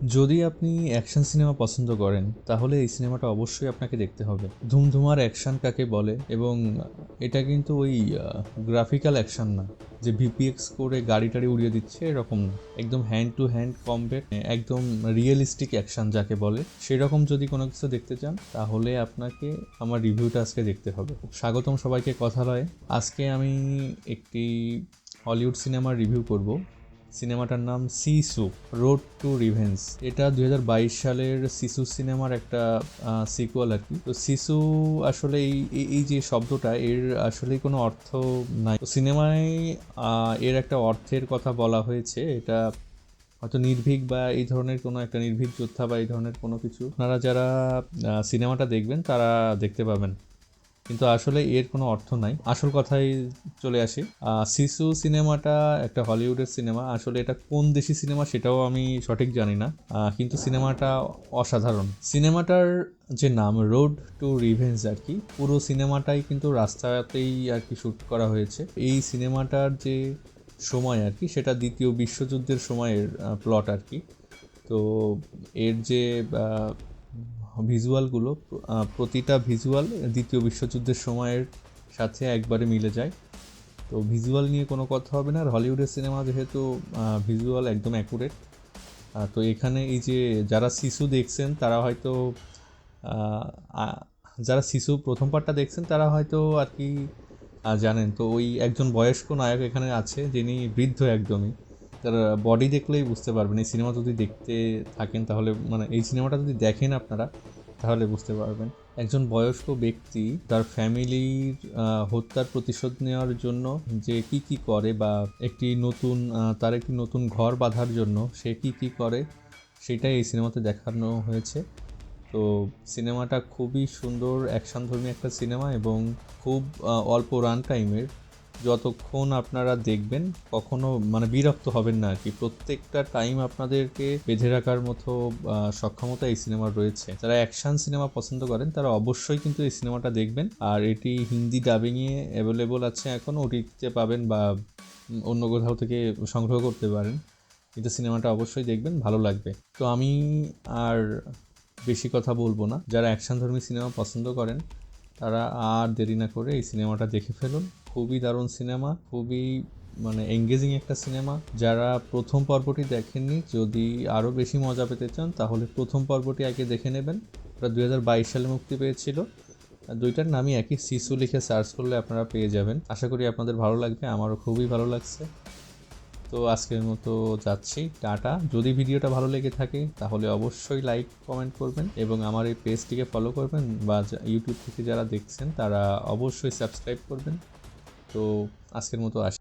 যদি আপনি action cinema পছন্দ করেন তাহলে এই সিনেমাটা অবশ্যই আপনাকে দেখতে হবে। ধুমধুমার অ্যাকশন কাকে বলে, এবং এটা কিন্তু ওই গ্রাফিক্যাল অ্যাকশন না যে ভিপিএক্স করে গাড়ি টাড়ি উড়িয়ে দিচ্ছে, এরকম না। একদম হ্যান্ড টু হ্যান্ড কমব্যাট, একদম রিয়েলিস্টিক অ্যাকশন যাকে বলে, সেরকম যদি কোনো কিছু দেখতে চান তাহলে আপনাকে আমার রিভিউটা আজকে দেখতে হবে। স্বাগতম সবাইকে কথালয়ে। আজকে আমি একটি হলিউড সিনেমার রিভিউ করব। সিনেমাটার নাম সিসু, রোড টু রিভেঞ্জ। এটা 2022 সালের সিসু সিনেমার একটা সিকুয়াল আর কি। তো সিসু আসলে এই যে শব্দটা, এর আসলেই কোনো অর্থ নাই। তো সিনেমায় এর একটা অর্থের কথা বলা হয়েছে। এটা হয়তো নির্ভীক বা এই ধরনের কোনো একটা নির্ভীক যোদ্ধা বা এই ধরনের কোনো কিছু, আপনারা যারা সিনেমাটা দেখবেন তারা দেখতে পাবেন, কিন্তু আসলে এর কোনো অর্থ নাই। আসল কথায় চলে আসি। সিসু সিনেমাটা একটা হলিউডের সিনেমা। আসলে এটা কোন দেশি সিনেমা সেটাও আমি সঠিক জানি না, কিন্তু সিনেমাটা অসাধারণ। সিনেমাটার যে নাম রোড টু রিভেঞ্জ আর কি, পুরো সিনেমাটাই কিন্তু রাস্তাতেই আর কি শ্যুট করা হয়েছে। এই সিনেমাটার যে সময় আর কি, সেটা দ্বিতীয় বিশ্বযুদ্ধের সময়ের প্লট আর কি। তো এর যে ভিজুয়ালগুলো, প্রতিটা ভিজুয়াল দ্বিতীয় বিশ্বযুদ্ধের সময়ের সাথে একবারে মিলে যায়। তো ভিজুয়াল নিয়ে কোনো কথা হবে না। আর হলিউডের সিনেমা যেহেতু ভিজুয়াল একদম অ্যাকুরেট। তো এখানে এই যে যারা শিশু দেখছেন তারা হয়তো যারা শিশু প্রথম পার্টটা দেখছেন তারা হয়তো আর কি জানেন। তো ওই একজন বয়স্ক নায়ক এখানে আছে যিনি বৃদ্ধ একদমই। তার বডি দেখলেই বুঝতে পারবেন। এই সিনেমা যদি দেখতে থাকেন তাহলে, মানে এই সিনেমাটা যদি দেখেন আপনারা তাহলে বুঝতে পারবেন। একজন বয়স্ক ব্যক্তি তার ফ্যামিলির হত্যার প্রতিশোধ নেওয়ার জন্য যে কি কি করে, বা একটি নতুন তার একটি নতুন ঘর বাঁধার জন্য সে কি কি করে, সেটাই এই সিনেমাতে দেখানো হয়েছে। তো সিনেমাটা খুবই সুন্দর অ্যাকশনধর্মী একটা সিনেমা, এবং খুব অল্প রান টাইমের। যতক্ষণ আপনারা দেখবেন কখনো মানে বিরক্ত হবেন না আর কি। প্রত্যেকটা টাইম আপনাদেরকে বেঁধে রাখার মতো সক্ষমতা এই সিনেমার রয়েছে। যারা অ্যাকশন সিনেমা পছন্দ করেন তারা অবশ্যই কিন্তু এই সিনেমাটা দেখবেন। আর এটি হিন্দি ডাবিংয়ে অ্যাভেলেবল আছে, এখন ওটিটিতে পাবেন বা অন্য কোথাও থেকে সংগ্রহ করতে পারেন। কিন্তু সিনেমাটা অবশ্যই দেখবেন, ভালো লাগবে। তো আমি আর বেশি কথা বলবো না। যারা অ্যাকশনধর্মী সিনেমা পছন্দ করেন তারা আর দেরি না করে এই সিনেমাটা দেখে ফেলুন। খুবই দারুণ সিনেমা, খুবই মানে এঙ্গেজিং একটা সিনেমা। যারা প্রথম পর্বটি দেখেননি, যদি আরও বেশি মজা পেতে চান তাহলে প্রথম পর্বটি আগে দেখে নেবেন। ওটা 2022 সালে মুক্তি পেয়েছিল। দুইটার নামই একই, শিশু লিখে সার্চ করলে আপনারা পেয়ে যাবেন। আশা করি আপনাদের ভালো লাগবে, আমারও খুবই ভালো লাগছে। তো আজকের মতো যাচ্ছি, টাটা। যদি ভিডিওটা ভালো লেগে থাকে তাহলে অবশ্যই লাইক কমেন্ট করবেন, এবং আমার এই পেজটিকে ফলো করবেন, বা ইউটিউব থেকে যারা দেখছেন তারা অবশ্যই সাবস্ক্রাইব করবেন। তো আজকের মতো আসি।